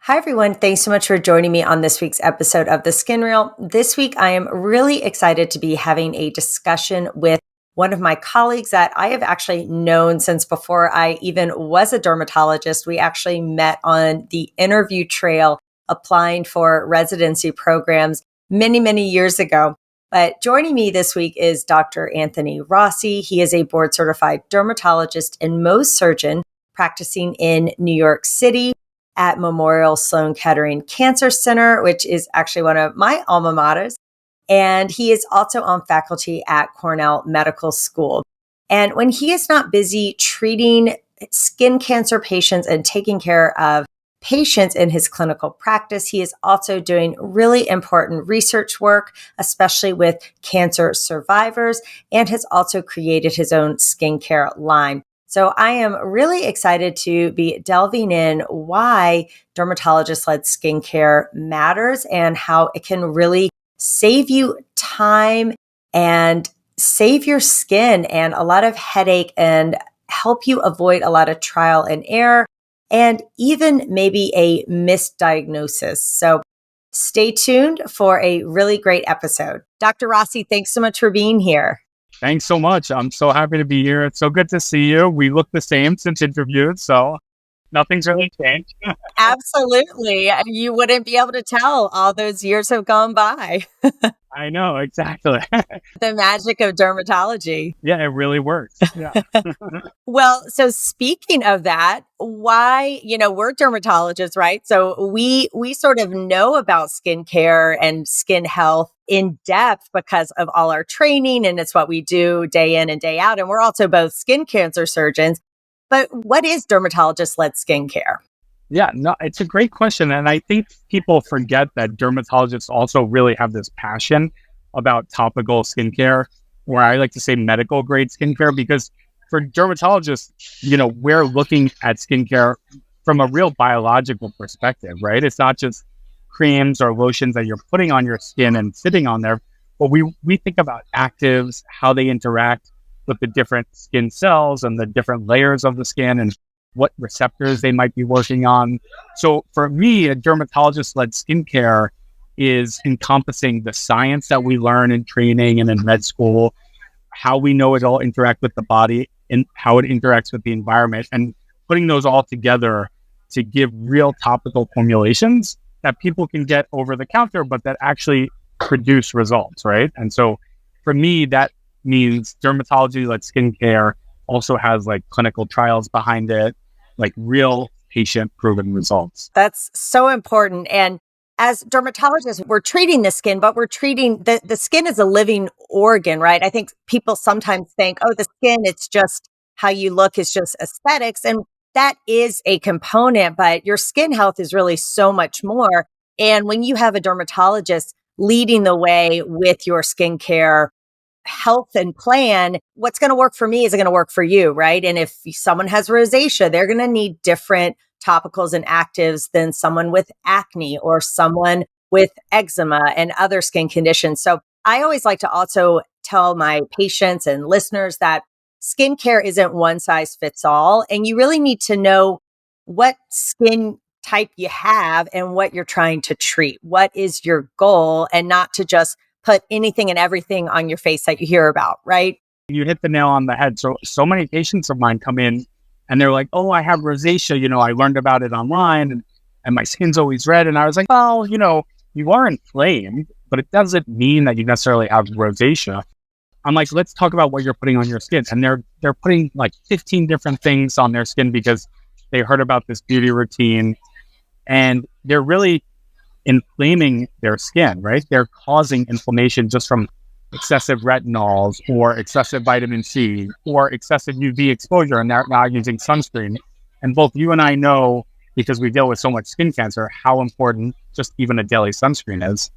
Hi, everyone. Thanks so much for joining me on this week's episode of The Skin Reel. This week, I am really excited to be having a discussion with one of my colleagues that I have actually known since before I even was a dermatologist. We actually met on the interview trail applying for residency programs many, many years ago. But joining me this week is Dr. Anthony Rossi. He is a board certified dermatologist and Mohs surgeon practicing in New York City at Memorial Sloan Kettering Cancer Center, which is actually one of my alma maters. And he is also on faculty at Cornell Medical School. And when he is not busy treating skin cancer patients and taking care of patients in his clinical practice, he is also doing really important research work, especially with cancer survivors, and has also created his own skincare line. So I am really excited to be delving in why dermatologist-led skincare matters and how it can really save you time and save your skin and a lot of headache and help you avoid a lot of trial and error and even maybe a misdiagnosis. So stay tuned for a really great episode. Dr. Rossi, thanks so much for being here. Thanks so much. I'm so happy to be here. It's so good to see you. We look the same since interviewed, so nothing's really changed. Absolutely. You wouldn't be able to tell. All those years have gone by. I know, exactly. The magic of dermatology. Yeah, it really works. Yeah. Well, so speaking of that, why, we're dermatologists, right? So we sort of know about skincare and skin health in depth because of all our training, and it's what we do day in and day out. And we're also both skin cancer surgeons. But what is dermatologist-led skincare? Yeah, no, it's a great question. And I think people forget that dermatologists also really have this passion about topical skincare, or I like to say medical grade skincare, because for dermatologists, we're looking at skincare from a real biological perspective, right? It's not just creams or lotions that you're putting on your skin and sitting on there, but we think about actives, how they interact with the different skin cells and the different layers of the skin and what receptors they might be working on. So for me, a dermatologist-led skincare is encompassing the science that we learn in training and in med school, how we know it all interact with the body and how it interacts with the environment, and putting those all together to give real topical formulations that people can get over the counter, but that actually produce results, right? And so for me, that means dermatology-led skincare also has like clinical trials behind it, like real patient proven results. That's so important. And as dermatologists, we're treating the skin, but we're treating the skin as a living organ, right? I think people sometimes think, oh, the skin, it's just how you look, it's just aesthetics. And that is a component, but your skin health is really so much more. And when you have a dermatologist leading the way with your skincare health and plan, what's going to work for me is going to work for you, right? And if someone has rosacea, they're going to need different topicals and actives than someone with acne or someone with eczema and other skin conditions. So I always like to also tell my patients and listeners that skincare isn't one size fits all. And you really need to know what skin type you have and what you're trying to treat. What is your goal, and not to just put anything and everything on your face that you hear about, right? You hit the nail on the head. So many patients of mine come in and they're like, oh, I have rosacea. I learned about it online and my skin's always red. And I was like, well, you are inflamed, but it doesn't mean that you necessarily have rosacea. I'm like, let's talk about what you're putting on your skin. And they're putting like 15 different things on their skin because they heard about this beauty routine, and they're really inflaming their skin, right? They're causing inflammation just from excessive retinols or excessive vitamin C or excessive UV exposure, and they're not using sunscreen. And both you and I know, because we deal with so much skin cancer, how important just even a daily sunscreen is.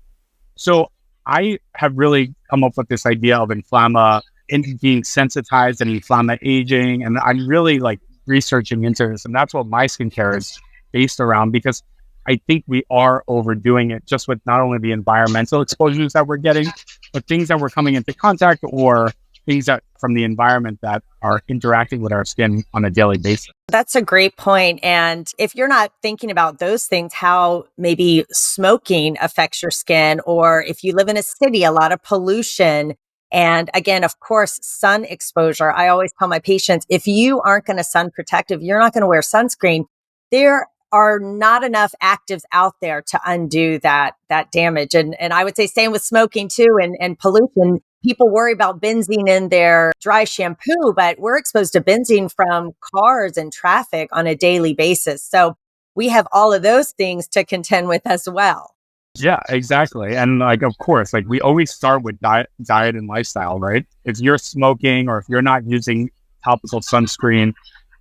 So I have really come up with this idea of inflamma and being sensitized and inflamma aging. And I'm really like researching into this. And that's what my skincare is based around, because I think we are overdoing it just with not only the environmental exposures that we're getting, but things that we're coming into contact or things that from the environment that are interacting with our skin on a daily basis. That's a great point. And if you're not thinking about those things, how maybe smoking affects your skin, or if you live in a city, a lot of pollution. And again, of course, sun exposure. I always tell my patients, if you aren't going to sun protective, you're not going to wear sunscreen. There are not enough actives out there to undo that damage. And I would say same with smoking too, and pollution. People worry about benzene in their dry shampoo, but we're exposed to benzene from cars and traffic on a daily basis. So we have all of those things to contend with as well. Yeah, exactly. And like, of course, like we always start with diet and lifestyle, right? If you're smoking or if you're not using topical sunscreen,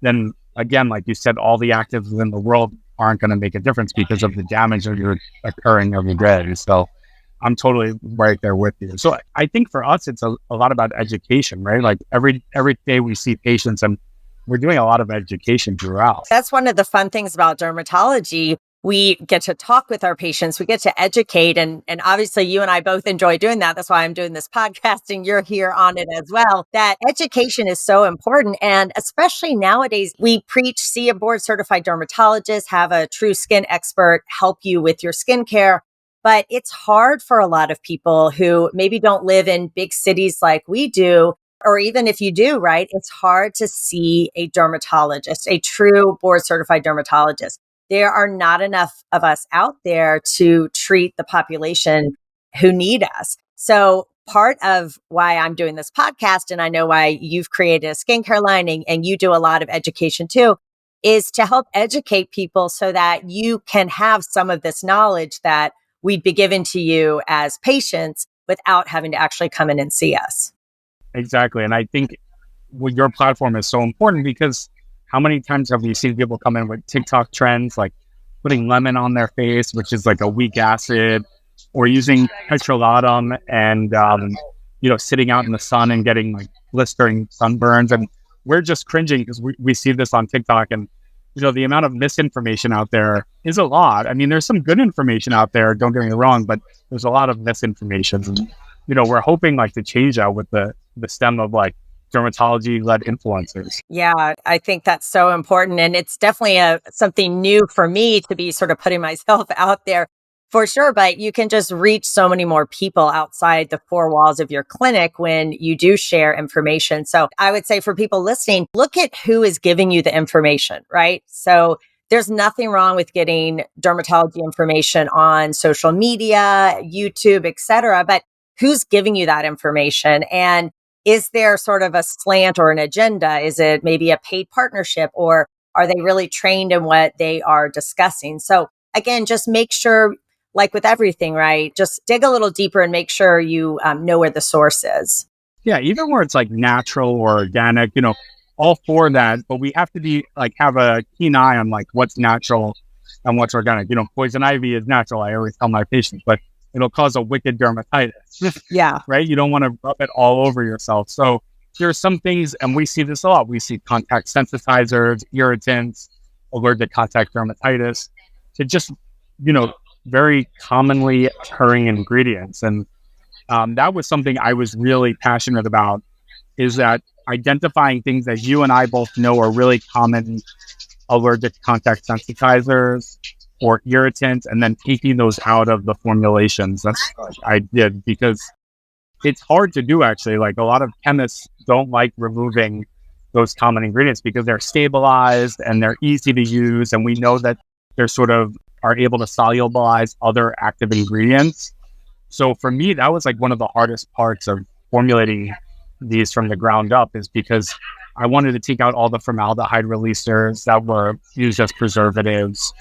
then again, like you said, all the actives in the world aren't going to make a difference because of the damage that you're occurring every day. So I'm totally right there with you. So I think for us, it's a lot about education, right? Like every day we see patients and we're doing a lot of education throughout. That's one of the fun things about dermatology. We get to talk with our patients. We get to educate. And obviously you and I both enjoy doing that. That's why I'm doing this podcast and you're here on it as well. That education is so important. And especially nowadays, we preach, see a board certified dermatologist, have a true skin expert help you with your skincare. But it's hard for a lot of people who maybe don't live in big cities like we do, or even if you do, right? It's hard to see a dermatologist, a true board certified dermatologist. There are not enough of us out there to treat the population who need us. So part of why I'm doing this podcast, and I know why you've created a skincare line and you do a lot of education too, is to help educate people so that you can have some of this knowledge that we'd be given to you as patients without having to actually come in and see us. Exactly. And I think your platform is so important because how many times have we seen people come in with TikTok trends, like putting lemon on their face, which is like a weak acid, or using petrolatum and, sitting out in the sun and getting like blistering sunburns. And we're just cringing because we see this on TikTok and, the amount of misinformation out there is a lot. I mean, there's some good information out there, don't get me wrong, but there's a lot of misinformation. And, we're hoping like to change that with the stem of like dermatology-led influencers. Yeah, I think that's so important. And it's definitely something new for me to be sort of putting myself out there for sure. But you can just reach so many more people outside the four walls of your clinic when you do share information. So I would say for people listening, look at who is giving you the information, right? So there's nothing wrong with getting dermatology information on social media, YouTube, et cetera. But who's giving you that information? And is there sort of a slant or an agenda? Is it maybe a paid partnership, or are they really trained in what they are discussing? So again, just make sure, like with everything, right? Just dig a little deeper and make sure you know where the source is. Yeah, even where it's like natural or organic, all for that. But we have to be like have a keen eye on like what's natural and what's organic. Poison ivy is natural. I always tell my patients, but it'll cause a wicked dermatitis. Yeah. Right? You don't want to rub it all over yourself. So there are some things, and we see this a lot. We see contact sensitizers, irritants, allergic contact dermatitis, to just, very commonly occurring ingredients. And that was something I was really passionate about, is that identifying things that you and I both know are really common allergic contact sensitizers or irritants, and then taking those out of the formulations. That's what I did, because it's hard to do actually. Like a lot of chemists don't like removing those common ingredients because they're stabilized and they're easy to use. And we know that they're sort of are able to solubilize other active ingredients. So for me, that was like one of the hardest parts of formulating these from the ground up, is because I wanted to take out all the formaldehyde releasers that were used as preservatives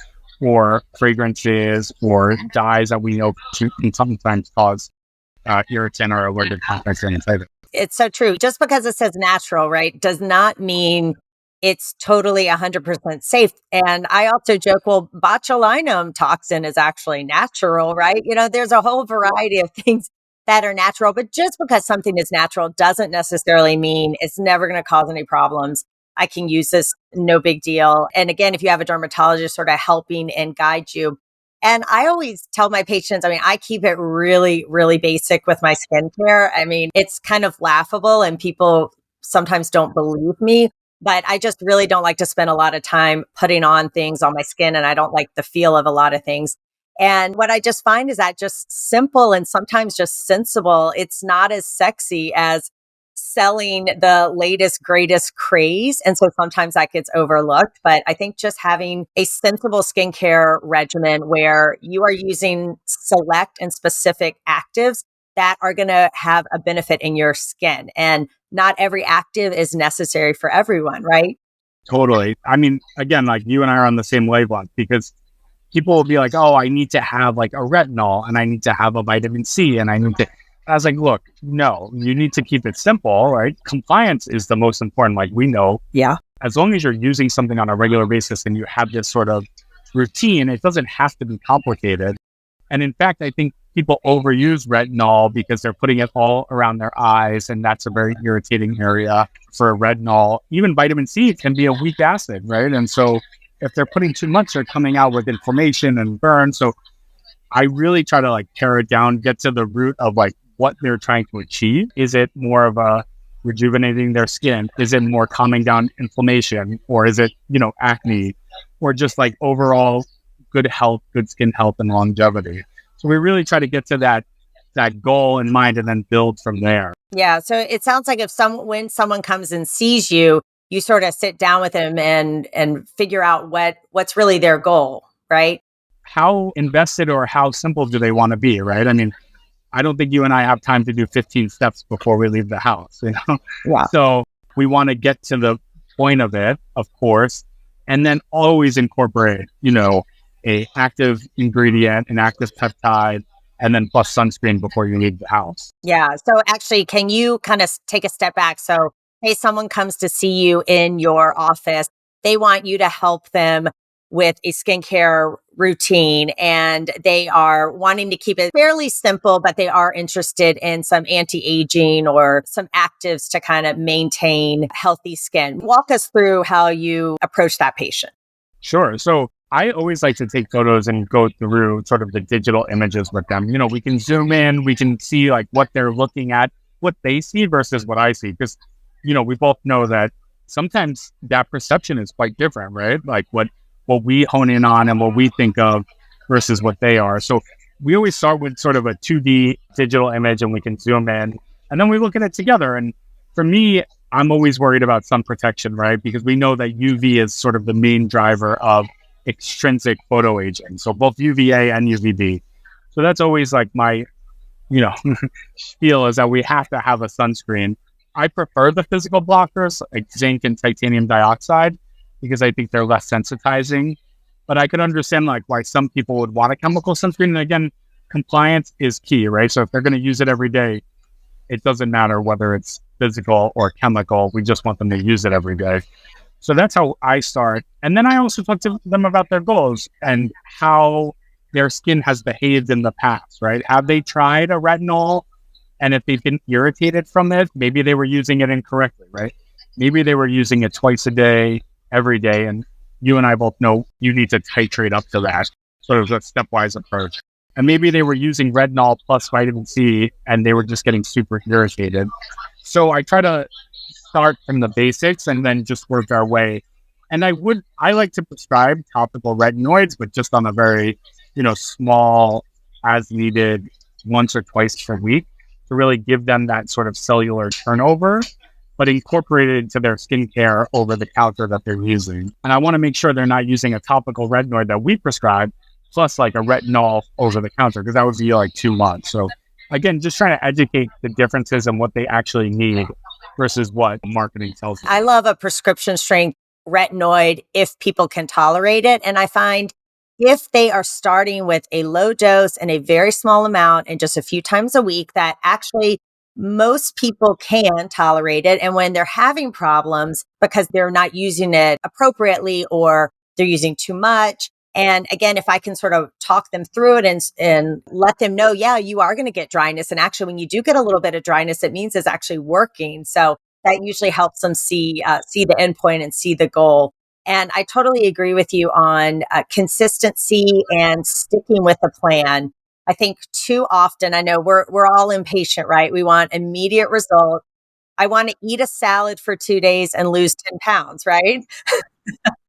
or fragrances or dyes that we know can sometimes cause irritant or allergic contact dermatitis. It's so true. Just because it says natural, right, does not mean it's totally 100% safe. And I also joke, well, botulinum toxin is actually natural, right? There's a whole variety of things that are natural, but just because something is natural doesn't necessarily mean it's never going to cause any problems. I can use this, no big deal. And again, if you have a dermatologist sort of helping and guide you, And I always tell my patients, I mean, I keep it really, really basic with my skincare. I mean, it's kind of laughable and people sometimes don't believe me, but I just really don't like to spend a lot of time putting on things on my skin and I don't like the feel of a lot of things. And what I just find is that just simple and sometimes just sensible, it's not as sexy as selling the latest, greatest craze. And so sometimes that gets overlooked. But I think just having a sensible skincare regimen where you are using select and specific actives that are going to have a benefit in your skin. And not every active is necessary for everyone, right? Totally. I mean, again, like you and I are on the same wavelength because people will be like, oh, I need to have like a retinol and I need to have a vitamin C and I need to. I was like, look, no, you need to keep it simple, right? Compliance is the most important, like we know. Yeah. As long as you're using something on a regular basis and you have this sort of routine, it doesn't have to be complicated. And in fact, I think people overuse retinol because they're putting it all around their eyes, and that's a very irritating area for retinol. Even vitamin C can be a weak acid, right? And so if they're putting too much, they're coming out with inflammation and burn. So I really try to like tear it down, get to the root of like what they're trying to achieve. Is it more of a rejuvenating their skin? Is it more calming down inflammation? Or is it, acne? Or just like overall good health, good skin health and longevity. So we really try to get to that goal in mind and then build from there. Yeah. So it sounds like when someone comes and sees you, you sort of sit down with them and figure out what's really their goal, right? How invested or how simple do they want to be, right? I mean, I don't think you and I have time to do 15 steps before we leave the house, Yeah. So we want to get to the point of it, of course, and then always incorporate, a active ingredient, an active peptide, and then plus sunscreen before you leave the house. Yeah. So actually, can you kind of take a step back? So, hey, someone comes to see you in your office. They want you to help them with a skincare routine and they are wanting to keep it fairly simple, but they are interested in some anti-aging or some actives to kind of maintain healthy skin. Walk us through how you approach that patient. Sure. So I always like to take photos and go through sort of the digital images with them. We can zoom in, we can see like what they're looking at, what they see versus what I see. Because, we both know that sometimes that perception is quite different, right? Like what we hone in on and what we think of versus what they are. So we always start with sort of a 2D digital image and we can zoom in and then we look at it together. And for me, I'm always worried about sun protection, right? Because we know that UV is sort of the main driver of extrinsic photo aging. So both UVA and UVB. So that's always like my, spiel is that we have to have a sunscreen. I prefer the physical blockers like zinc and titanium dioxide because I think they're less sensitizing. But I could understand like why some people would want a chemical sunscreen. And again, compliance is key, right? So if they're going to use it every day, it doesn't matter whether it's physical or chemical. We just want them to use it every day. So that's how I start. And then I also talk to them about their goals and how their skin has behaved in the past, right? Have they tried a retinol? And if they've been irritated from it, maybe they were using it incorrectly, right? Maybe they were using it twice a day, every day. And you and I both know you need to titrate up to that, sort of a stepwise approach. And maybe they were using retinol plus vitamin C and they were just getting super irritated. So I try to start from the basics and then just work our way. And I like to prescribe topical retinoids, but just on a very, small, as needed, once or twice per week to really give them that sort of cellular turnover, but incorporate it into their skincare over the counter that they're using. And I want to make sure they're not using a topical retinoid that we prescribe, plus like a retinol over the counter, because that would be like too much. So again, just trying to educate the differences and what they actually need versus what marketing tells you. I love a prescription strength retinoid if people can tolerate it. And I find if they are starting with a low dose and a very small amount and just a few times a week, that actually most people can tolerate it. And when they're having problems because they're not using it appropriately or they're using too much. And again, if I can sort of talk them through it and let them know, yeah, you are going to get dryness. And actually, when you do get a little bit of dryness, it means it's actually working. So that usually helps them see the endpoint and see the goal. And I totally agree with you on consistency and sticking with the plan. I think too often, I know we're all impatient, right? We want immediate results. I want to eat a salad for 2 days and lose 10 pounds, right?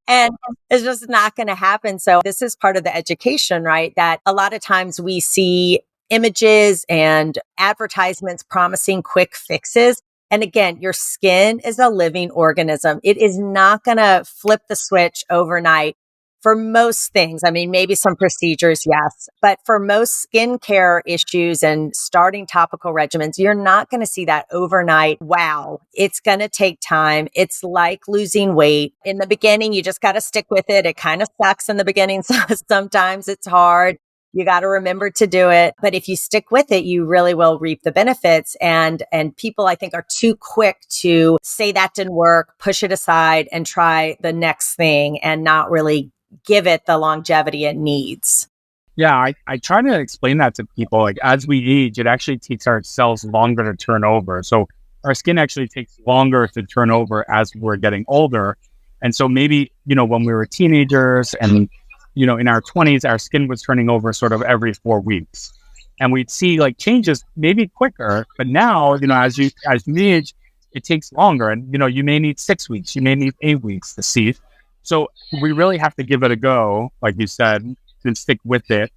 And it's just not going to happen. So this is part of the education, right? That a lot of times we see images and advertisements promising quick fixes. And again, your skin is a living organism. It is not going to flip the switch overnight for most things. I mean, maybe some procedures, yes, but for most skincare issues and starting topical regimens, you're not going to see that overnight. Wow. It's going to take time. It's like losing weight. In the beginning, you just got to stick with it. It kind of sucks in the beginning. So sometimes it's hard. You got to remember to do it. But if you stick with it, you really will reap the benefits. And people, I think, are too quick to say that didn't work, push it aside and try the next thing and not really give it the longevity it needs. Yeah, I try to explain that to people. Like, as we age, it actually takes our cells longer to turn over. So our skin actually takes longer to turn over as we're getting older. And so maybe, when we were teenagers and, in our 20s, our skin was turning over sort of every 4 weeks. And we'd see like changes maybe quicker. But now, as you age, it takes longer. And, you may need 6 weeks, you may need 8 weeks to see. So we really have to give it a go, like you said, and stick with it.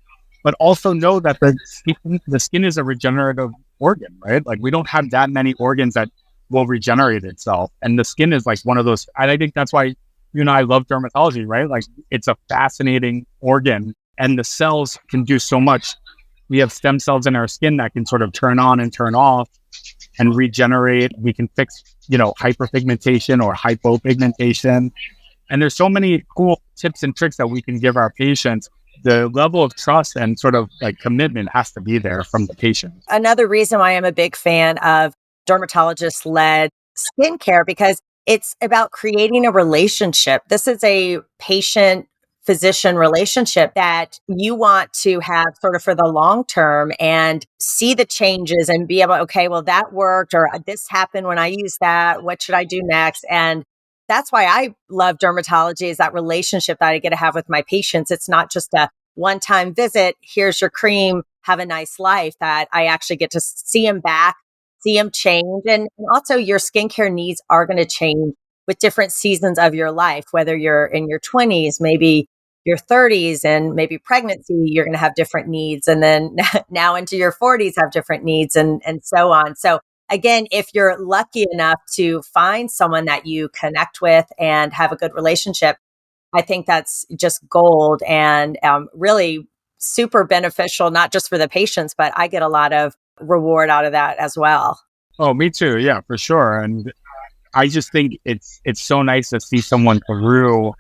But also know that the skin is a regenerative organ, right? Like, we don't have that many organs that will regenerate itself. And the skin is like one of those. And I think that's why you and I love dermatology, right? Like, it's a fascinating organ and the cells can do so much. We have stem cells in our skin that can sort of turn on and turn off and regenerate. We can fix, hyperpigmentation or hypopigmentation. And there's so many cool tips and tricks that we can give our patients. The level of trust and sort of like commitment has to be there from the patient. Another reason why I'm a big fan of dermatologist-led skincare, because it's about creating a relationship. This is a patient-physician relationship that you want to have sort of for the long term and see the changes and be able, okay, well, that worked, or this happened when I used that. What should I do next? And that's why I love dermatology, is that relationship that I get to have with my patients. It's not just a one-time visit. Here's your cream. Have a nice life. That I actually get to see them back, see them change. And also your skincare needs are going to change with different seasons of your life, whether you're in your 20s, maybe your 30s, and maybe pregnancy, you're going to have different needs. And then now into your 40s have different needs, and so on. So again, if you're lucky enough to find someone that you connect with and have a good relationship, I think that's just gold and really super beneficial, not just for the patients, but I get a lot of reward out of that as well. Oh, me too. Yeah, for sure. And I just think it's so nice to see someone through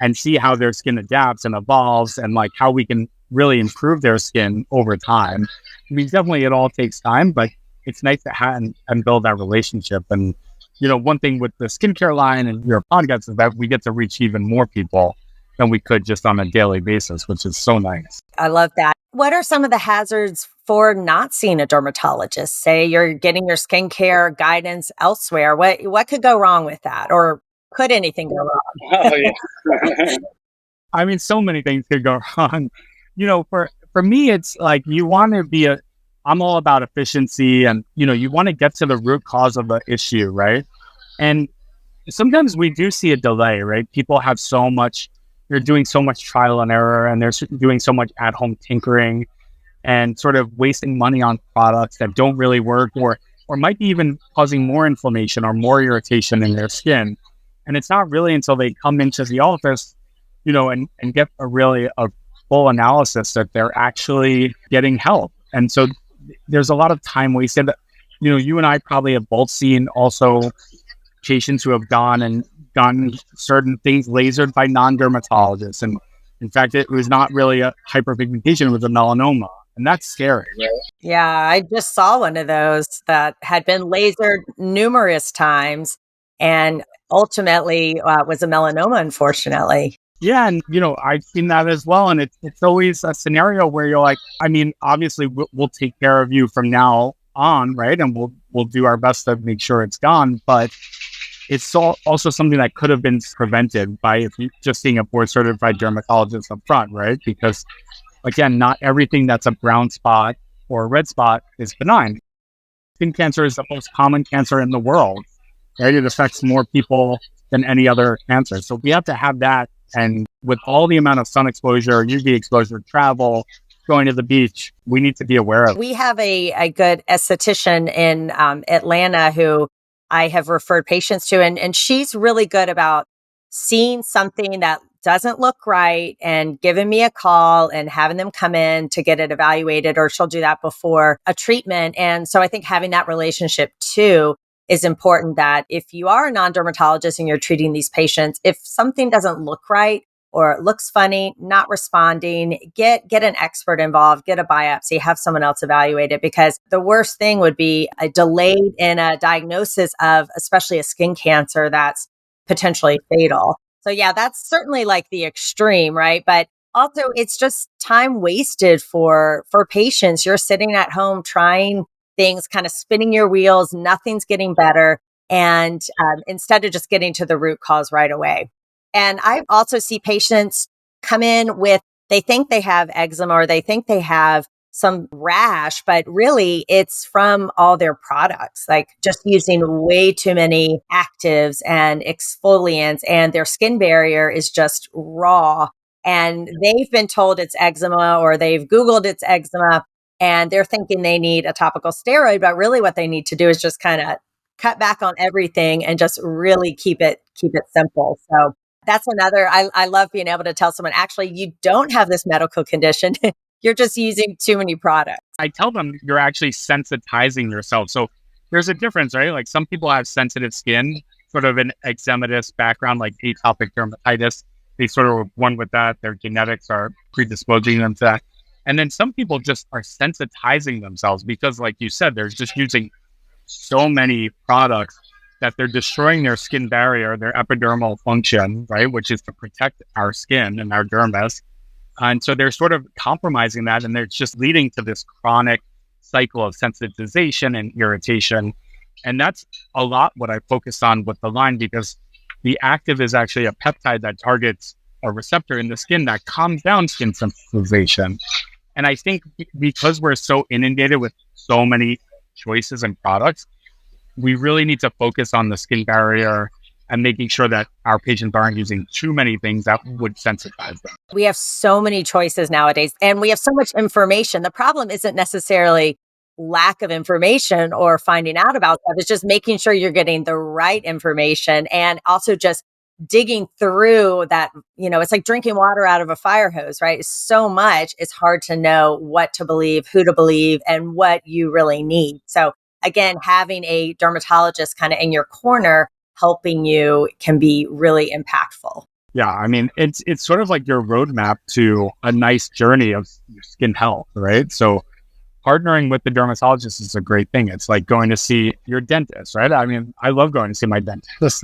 and see how their skin adapts and evolves, and like how we can really improve their skin over time. I mean, definitely it all takes time, but it's nice to have and build that relationship. And, one thing with the skincare line and your podcast is that we get to reach even more people than we could just on a daily basis, which is so nice. I love that. What are some of the hazards for not seeing a dermatologist? Say you're getting your skincare guidance elsewhere. What could go wrong with that? Or could anything go wrong? Oh, yeah. I mean, so many things could go wrong. For me, it's like you want to be I'm all about efficiency, and, you want to get to the root cause of the issue, right? And sometimes we do see a delay, right? People have they're doing so much trial and error, and they're doing so much at-home tinkering and sort of wasting money on products that don't really work, or might be even causing more inflammation or more irritation in their skin. And it's not really until they come into the office, and get a full analysis that they're actually getting help. And so there's a lot of time wasted. You and I probably have both seen also patients who have gotten certain things lasered by non-dermatologists. And in fact, it was not really a hyperpigmentation, it was a melanoma. And that's scary, right? Yeah, I just saw one of those that had been lasered numerous times and ultimately was a melanoma, unfortunately. Yeah, and I've seen that as well, and it's always a scenario where you're like, I mean, obviously we'll take care of you from now on, right? And we'll do our best to make sure it's gone. But also something that could have been prevented by if you just seeing a board certified dermatologist up front, right? Because again, not everything that's a brown spot or a red spot is benign. Skin cancer is the most common cancer in the world, right? It affects more people than any other cancer. So we have to have that. And with all the amount of sun exposure, UV exposure, travel, going to the beach, we need to be aware of. We have a good esthetician in Atlanta who I have referred patients to, and she's really good about seeing something that doesn't look right and giving me a call and having them come in to get it evaluated, or she'll do that before a treatment. And so I think having that relationship too is important, that if you are a non-dermatologist and you're treating these patients, if something doesn't look right or it looks funny, not responding, get an expert involved, get a biopsy, have someone else evaluate it, because the worst thing would be a delayed in a diagnosis of especially a skin cancer that's potentially fatal. So yeah, that's certainly like the extreme, right? But also it's just time wasted for patients. You're sitting at home trying things, kind of spinning your wheels, nothing's getting better. And instead of just getting to the root cause right away. And I also see patients come in with, they think they have eczema or they think they have some rash, but really it's from all their products, like just using way too many actives and exfoliants, and their skin barrier is just raw. And they've been told it's eczema, or they've Googled it's eczema, and they're thinking they need a topical steroid, but really what they need to do is just kind of cut back on everything and just really keep it simple. So that's another, I love being able to tell someone, actually, you don't have this medical condition. You're just using too many products. I tell them you're actually sensitizing yourself. So there's a difference, right? Like some people have sensitive skin, sort of an eczematous background, like atopic dermatitis. They sort of were born with that. Their genetics are predisposing them to that. And then some people just are sensitizing themselves because, like you said, they're just using so many products that they're destroying their skin barrier, their epidermal function, right, which is to protect our skin and our dermis. And so they're sort of compromising that, and they're just leading to this chronic cycle of sensitization and irritation. And that's a lot what I focus on with the line, because the active is actually a peptide that targets a receptor in the skin that calms down skin sensitization. And I think because we're so inundated with so many choices and products, we really need to focus on the skin barrier and making sure that our patients aren't using too many things that would sensitize them. We have so many choices nowadays, and we have so much information. The problem isn't necessarily lack of information or finding out about stuff. It's just making sure you're getting the right information, and also just digging through that. It's like drinking water out of a fire hose, right? It's so much. It's hard to know what to believe, who to believe, and what you really need. So again, having a dermatologist kind of in your corner helping you can be really impactful. Yeah, I mean, it's sort of like your roadmap to a nice journey of skin health, right? So partnering with the dermatologist is a great thing. It's like going to see your dentist, right? I mean, I love going to see my dentist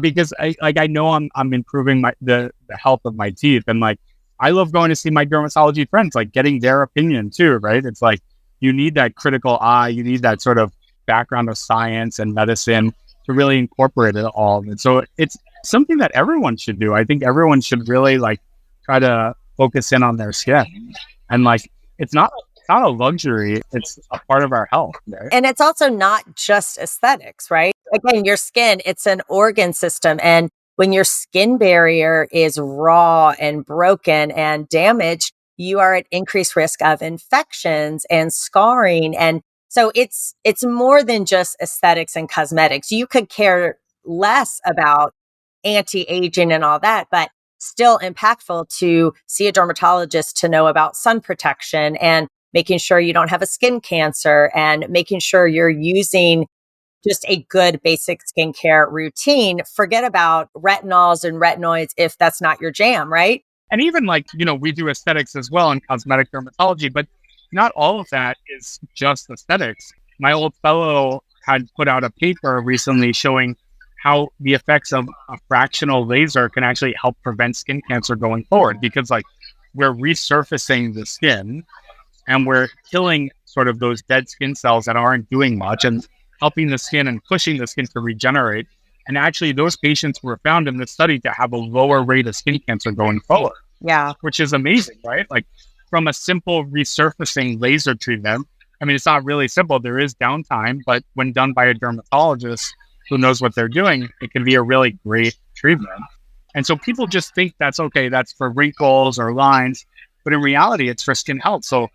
because I know I'm improving the health of my teeth, and like I love going to see my dermatology friends, like getting their opinion too, right? It's like you need that critical eye, you need that sort of background of science and medicine to really incorporate it all. And so it's something that everyone should do. I think everyone should really like try to focus in on their skin, and like it's not a luxury, it's a part of our health, right? And it's also not just aesthetics, right? Again, your skin, it's an organ system, and when your skin barrier is raw and broken and damaged, you are at increased risk of infections and scarring. And so it's more than just aesthetics and cosmetics. You could care less about anti-aging and all that, but still impactful to see a dermatologist to know about sun protection and making sure you don't have a skin cancer and making sure you're using just a good basic skincare routine. Forget about retinols and retinoids if that's not your jam, right? And even like, we do aesthetics as well in cosmetic dermatology, but not all of that is just aesthetics. My old fellow had put out a paper recently showing how the effects of a fractional laser can actually help prevent skin cancer going forward, because like we're resurfacing the skin and we're killing sort of those dead skin cells that aren't doing much and helping the skin and pushing the skin to regenerate. And actually, those patients were found in the study to have a lower rate of skin cancer going forward. Yeah. Which is amazing, right? Like from a simple resurfacing laser treatment, I mean, it's not really simple. There is downtime, but when done by a dermatologist who knows what they're doing, it can be a really great treatment. And so people just think that's okay, that's for wrinkles or lines, but in reality, it's for skin health. So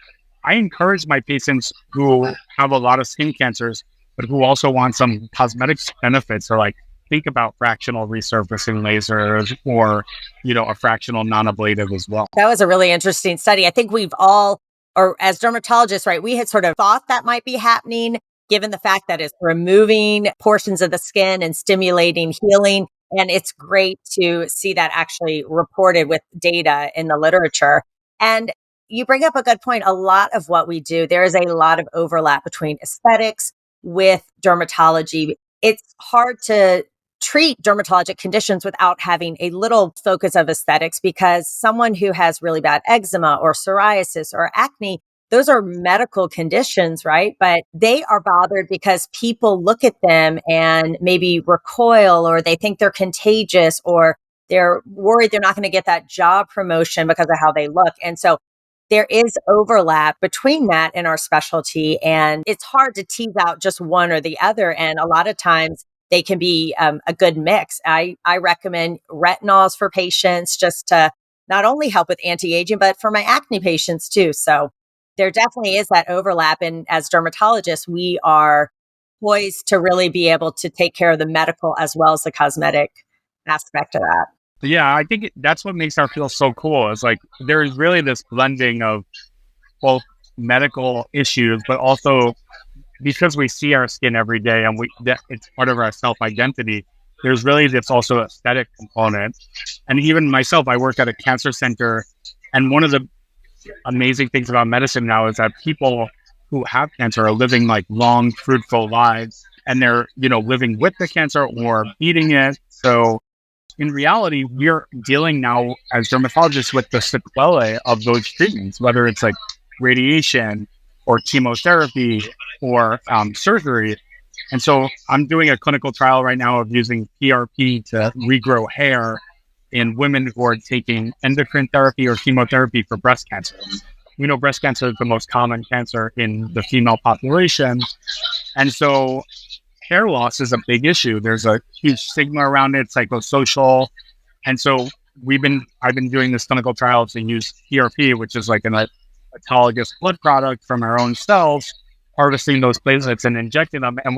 I encourage my patients who have a lot of skin cancers, but who also want some cosmetics benefits, or like think about fractional resurfacing lasers, or, a fractional non-ablative as well. That was a really interesting study. I think we've all, or as dermatologists, right, we had sort of thought that might be happening given the fact that it's removing portions of the skin and stimulating healing. And it's great to see that actually reported with data in the literature. And you bring up a good point. A lot of what we do, there is a lot of overlap between aesthetics with dermatology. It's hard to treat dermatologic conditions without having a little focus of aesthetics, because someone who has really bad eczema or psoriasis or acne, those are medical conditions, right? But they are bothered because people look at them and maybe recoil, or they think they're contagious, or they're worried they're not going to get that job promotion because of how they look. And so there is overlap between that and our specialty, and it's hard to tease out just one or the other. And a lot of times they can be a good mix. I recommend retinols for patients just to not only help with anti-aging, but for my acne patients too. So there definitely is that overlap. And as dermatologists, we are poised to really be able to take care of the medical as well as the cosmetic aspect of that. Yeah, I think that's what makes our field so cool. Is like there's really this blending of both medical issues, but also because we see our skin every day and it's part of our self-identity, there's really this also aesthetic component. And even myself, I work at a cancer center. And one of the amazing things about medicine now is that people who have cancer are living like long, fruitful lives, and they're, living with the cancer or beating it. So in reality, we're dealing now as dermatologists with the sequelae of those treatments, whether it's like radiation or chemotherapy or surgery. And so I'm doing a clinical trial right now of using PRP to regrow hair in women who are taking endocrine therapy or chemotherapy for breast cancer. We know breast cancer is the most common cancer in the female population. And so hair loss is a big issue. There's a huge stigma around it, psychosocial. And so I've been doing this clinical trial to use PRP, which is like an autologous blood product from our own cells, harvesting those platelets and injecting them. And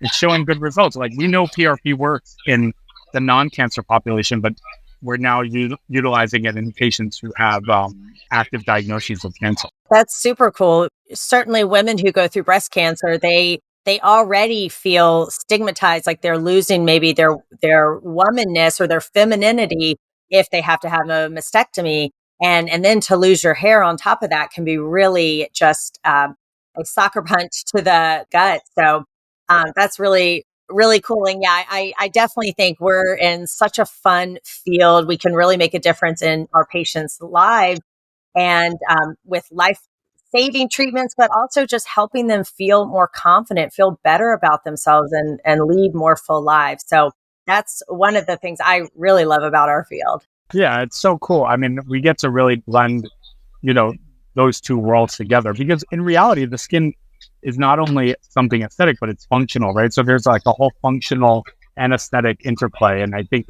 it's showing good results. Like we know PRP works in the non-cancer population, but we're now utilizing it in patients who have active diagnoses of cancer. That's super cool. Certainly women who go through breast cancer, they already feel stigmatized, like they're losing maybe their womanness or their femininity if they have to have a mastectomy. And then to lose your hair on top of that can be really just a soccer punch to the gut. So that's really, really cool. And yeah, I definitely think we're in such a fun field. We can really make a difference in our patients' lives, and with life-saving treatments, but also just helping them feel more confident, feel better about themselves, and lead more full lives. So that's one of the things I really love about our field. Yeah, it's so cool. I mean, we get to really blend, those two worlds together, because in reality, the skin is not only something aesthetic, but it's functional, right? So there's like a whole functional and aesthetic interplay. And I think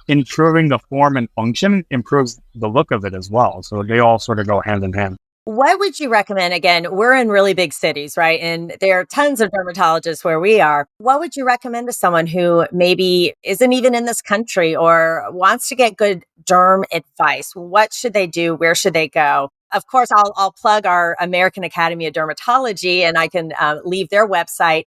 improving the form and function improves the look of it as well. So they all sort of go hand in hand. What would you recommend? Again, we're in really big cities, right? And there are tons of dermatologists where we are. What would you recommend to someone who maybe isn't even in this country or wants to get good derm advice? What should they do? Where should they go? Of course, I'll plug our American Academy of Dermatology, and I can leave their website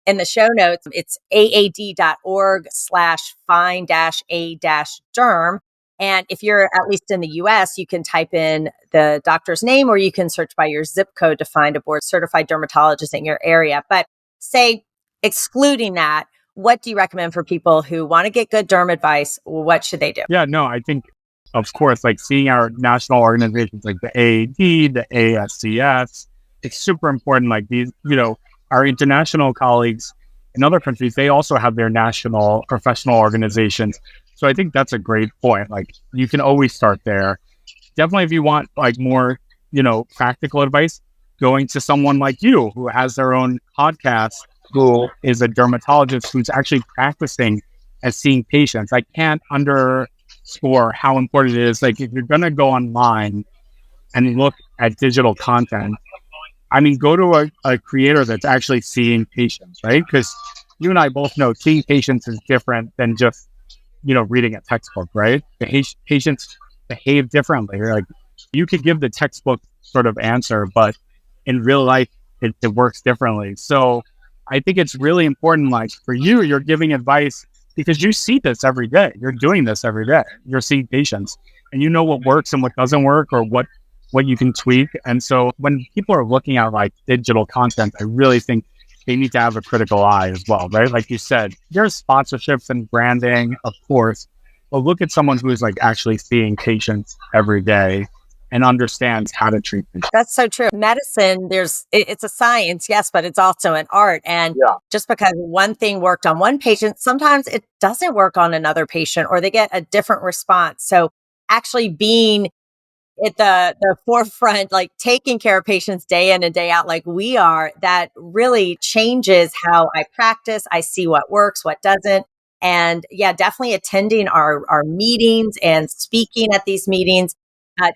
in the show notes. It's aad.org/fine-a-derm. And if you're at least in the US, you can type in the doctor's name, or you can search by your zip code to find a board certified dermatologist in your area. But say, excluding that, what do you recommend for people who want to get good derm advice? What should they do? Yeah, no, I think, of course, like seeing our national organizations like the AAD, the ASCS, it's super important. Like these, our international colleagues, in other countries, they also have their national professional organizations. So I think that's a great point. Like you can always start there. Definitely if you want like more, practical advice, going to someone like you who has their own podcast, who is a dermatologist who's actually practicing and seeing patients. I can't underscore how important it is. Like if you're going to go online and look at digital content, I mean, go to a creator that's actually seeing patients, right? Because you and I both know seeing patients is different than just, reading a textbook, right? Patients behave differently. Like you could give the textbook sort of answer, but in real life, it works differently. So I think it's really important, like for you, you're giving advice because you see this every day. You're doing this every day. You're seeing patients and you know what works and what doesn't work or what you can tweak. And so when people are looking at like digital content, I really think they need to have a critical eye as well, right? Like you said, there's sponsorships and branding, of course, but look at someone who is like actually seeing patients every day and understands how to treat them. That's so true. Medicine, it's a science, yes, but it's also an art. And just because one thing worked on one patient, sometimes it doesn't work on another patient or they get a different response. So actually being at the forefront, like taking care of patients day in and day out, like we are, that really changes how I practice. I see what works, what doesn't. And yeah, definitely attending our meetings and speaking at these meetings,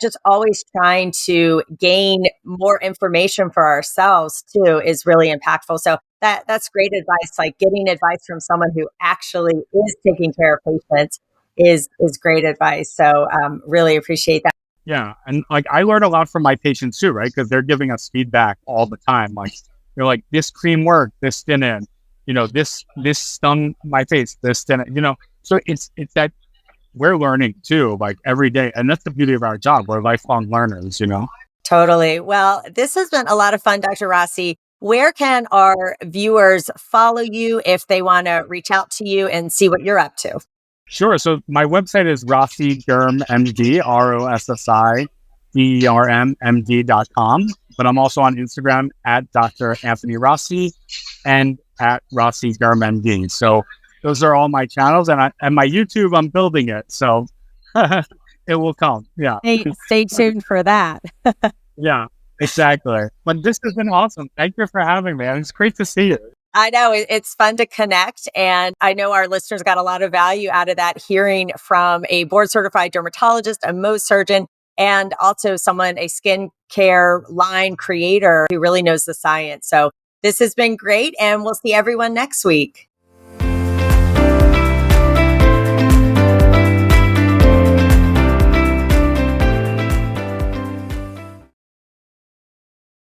just always trying to gain more information for ourselves too is really impactful. So that's great advice. Like getting advice from someone who actually is taking care of patients is great advice. So really appreciate that. Yeah. And like I learn a lot from my patients too, right? Because they're giving us feedback all the time. Like they're like, this cream worked, this didn't, this stung my face, this didn't, So it's that we're learning too, like every day. And that's the beauty of our job. We're lifelong learners. Totally. Well, this has been a lot of fun, Dr. Rossi. Where can our viewers follow you if they want to reach out to you and see what you're up to? Sure. So my website is Rossi DERM MD, ROSSI DERMMD.com. But I'm also on Instagram at Dr. Anthony Rossi and at Rossi DERM MD. So those are all my channels, and my YouTube, I'm building it. So it will come. Yeah. Hey, stay tuned for that. Yeah, exactly. But this has been awesome. Thank you for having me. It's great to see you. I know it's fun to connect. And I know our listeners got a lot of value out of that, hearing from a board certified dermatologist, a Mohs surgeon, and also someone, a skincare line creator who really knows the science. So this has been great. And we'll see everyone next week.